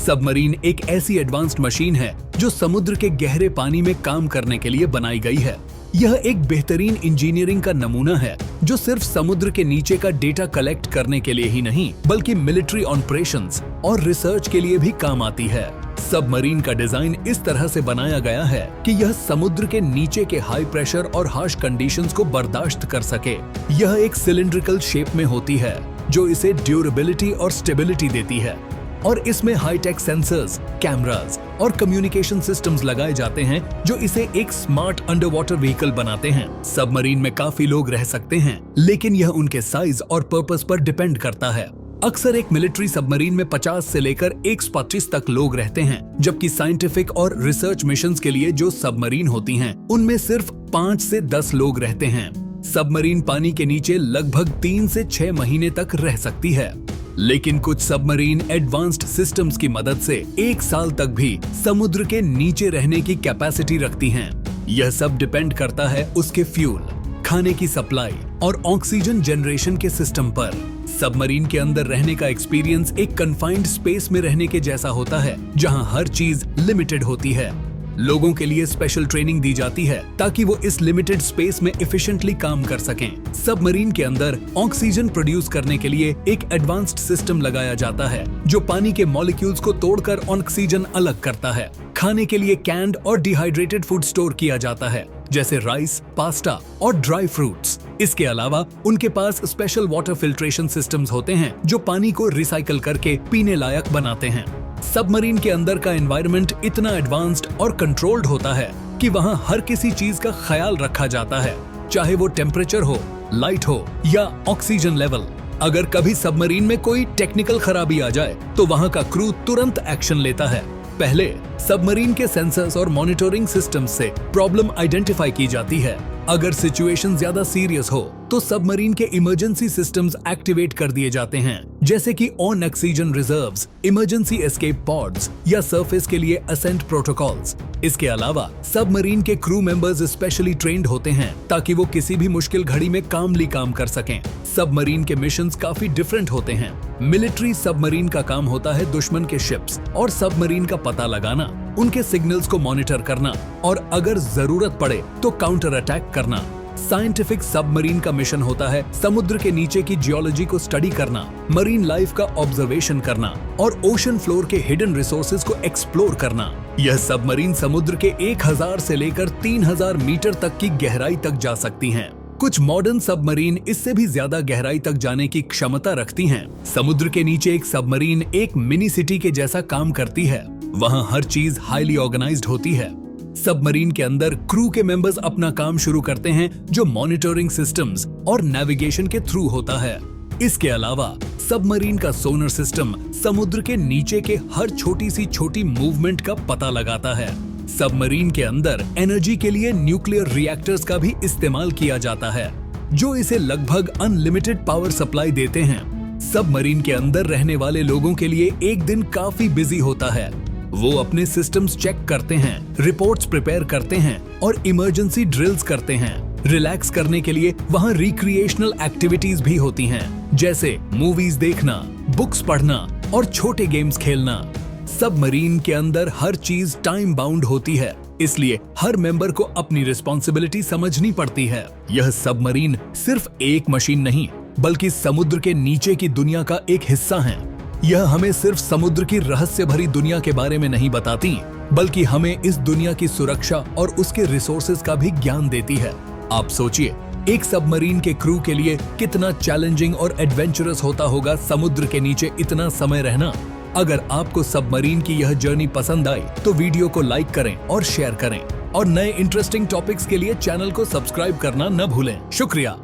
Submarine एक ऐसी advanced machine है जो समुद्र के गहरे पानी में काम करने के लिए बनाई गई है। यह एक बेहतरीन इंजीनियरिंग का नमूना है जो सिर्फ समुद्र के नीचे का डेटा कलेक्ट करने के लिए ही नहीं बल्कि मिलिट्री ऑपरेशंस और रिसर्च के लिए भी काम आती है। सबमरीन का डिजाइन इस तरह से बनाया गया है कि यह समुद्र के नीचे के हाई प्रेशर और हार्श कंडीशंस को बर्दाश्त कर सके। यह एक सिलिंड्रिकल शेप में होती है जो इसे ड्यूरेबिलिटी और स्टेबिलिटी देती है और इसमें हाईटेक सेंसर्स, कैमरास और कम्युनिकेशन सिस्टम्स लगाए जाते हैं जो इसे एक स्मार्ट अंडर वाटर व्हीकल बनाते हैं। सबमरीन में काफी लोग रह सकते हैं, लेकिन यह उनके साइज और पर्पस पर डिपेंड करता है। अक्सर एक मिलिट्री सबमरीन में 50 से लेकर 125 तक लोग रहते हैं, जबकि साइंटिफिक और रिसर्च मिशंस के लिए जो सबमरीन होती हैं, उनमें सिर्फ 5 से 10 लोग रहते हैं। सबमरीन पानी के नीचे लगभग 3 से 6 महीने तक रह सकती है, लेकिन कुछ सबमरीन एडवांस्ड सिस्टम्स की मदद से 1 साल तक भी समुद्र के नीचे रहने की कैपेसिटी रखती हैं। यह सब डिपेंड करता है उसके फ्यूल, खाने की सप्लाई और ऑक्सीजन जनरेशन के सिस्टम पर। सबमरीन के अंदर रहने का एक्सपीरियंस एक कन्फाइंड स्पेस में रहने के जैसा होता है, जहां हर चीज लिमिटेड होती है। लोगों के लिए स्पेशल ट्रेनिंग दी जाती है ताकि वो इस लिमिटेड स्पेस में एफिशिएंटली काम कर सकें। सबमरीन के अंदर ऑक्सीजन प्रोड्यूस करने के लिए एक एडवांस्ड सिस्टम लगाया जाता है जो पानी के मॉलिक्यूल्स को तोड़कर ऑक्सीजन अलग करता है। खाने के लिए कैंड और डिहाइड्रेटेड फूड स्टोर किया जाता है, जैसे राइस, पास्ता और ड्राई फ्रूट्स। इसके अलावा उनके पास स्पेशल वाटर फिल्ट्रेशन सिस्टम्स होते हैं जो पानी को रिसाइकल करके पीने लायक बनाते हैं। सबमरीन के अंदर का एनवायरनमेंट इतना एडवांस्ड और कंट्रोल्ड होता है कि वहाँ हर किसी चीज का ख्याल रखा जाता है, चाहे वो टेम्परेचर हो, लाइट हो या ऑक्सीजन लेवल। अगर कभी सबमरीन में कोई टेक्निकल खराबी आ जाए तो वहाँ का क्रू तुरंत एक्शन लेता है। पहले सबमरीन के सेंसर्स और मॉनिटरिंग सिस्टम से प्रॉब्लम आइडेंटिफाई की जाती है। अगर सिचुएशन ज्यादा सीरियस हो तो सबमरीन के इमरजेंसी सिस्टम्स एक्टिवेट कर दिए जाते हैं, जैसे कि on oxygen reserves, emergency escape pods या सरफेस के लिए असेंट प्रोटोकॉल्स। इसके अलावा सबमरीन के क्रू मेंबर्स स्पेशली ट्रेंड होते हैं ताकि वो किसी भी मुश्किल घड़ी में कामली काम कर सकें। सबमरीन के मिशंस काफी डिफरेंट होते हैं। मिलिट्री सबमरीन का काम होता है दुश्मन के शिप्स और सबमरीन का पता लगाना, उनके सिग्नल्स को मॉनिटर करना और अगर जरूरत पड़े तो काउंटर अटैक करना। साइंटिफिक सबमरीन का मिशन होता है समुद्र के नीचे की जियोलॉजी को स्टडी करना, मरीन लाइफ का ऑब्जर्वेशन करना और ओशन फ्लोर के हिडन रिसोर्सेज को एक्सप्लोर करना। यह सबमरीन समुद्र के 1000 से लेकर 3000 मीटर तक की गहराई तक जा सकती हैं। कुछ मॉडर्न सबमरीन इससे भी ज्यादा गहराई तक जाने की क्षमता रखती हैं। समुद्र के नीचे एक सबमरीन एक मिनी सिटी के जैसा काम करती है। वहाँ हर चीज हाईली ऑर्गेनाइज्ड होती है। सबमरीन के अंदर क्रू के मेंबर्स अपना काम शुरू करते हैं जो मॉनिटरिंग सिस्टम्स और नेविगेशन के थ्रू होता है। इसके अलावा सबमरीन का सोनर सिस्टम समुद्र के नीचे के हर छोटी सी छोटी मूवमेंट का पता लगाता है। सबमरीन के अंदर एनर्जी के लिए न्यूक्लियर रिएक्टर्स का भी इस्तेमाल किया जाता है जो इसे लगभग अनलिमिटेड पावर सप्लाई देते हैं। सबमरीन के अंदर रहने वाले लोगों के लिए एक दिन काफी बिजी होता है। वो अपने सिस्टम्स चेक करते हैं, रिपोर्ट्स प्रिपेयर करते हैं और इमरजेंसी ड्रिल्स करते हैं। रिलैक्स करने के लिए वहाँ रिक्रिएशनल एक्टिविटीज भी होती हैं, जैसे मूवीज देखना, बुक्स पढ़ना और छोटे गेम्स खेलना। सबमरीन के अंदर हर चीज टाइम बाउंड होती है, इसलिए हर मेंबर को अपनी रिस्पॉन्सिबिलिटी समझनी पड़ती है। यह सबमरीन सिर्फ एक मशीन नहीं बल्कि समुद्र के नीचे की दुनिया का एक हिस्सा है। यह हमें सिर्फ समुद्र की रहस्य भरी दुनिया के बारे में नहीं बताती, बल्कि हमें इस दुनिया की सुरक्षा और उसके रिसोर्सेज का भी ज्ञान देती है। आप सोचिए, एक सबमरीन के क्रू के लिए कितना चैलेंजिंग और एडवेंचरस होता होगा समुद्र के नीचे इतना समय रहना। अगर आपको सबमरीन की यह जर्नी पसंद आई तो वीडियो को लाइक करें और शेयर करें और नए इंटरेस्टिंग टॉपिक्स के लिए चैनल को सब्सक्राइब करना न भूलें। शुक्रिया।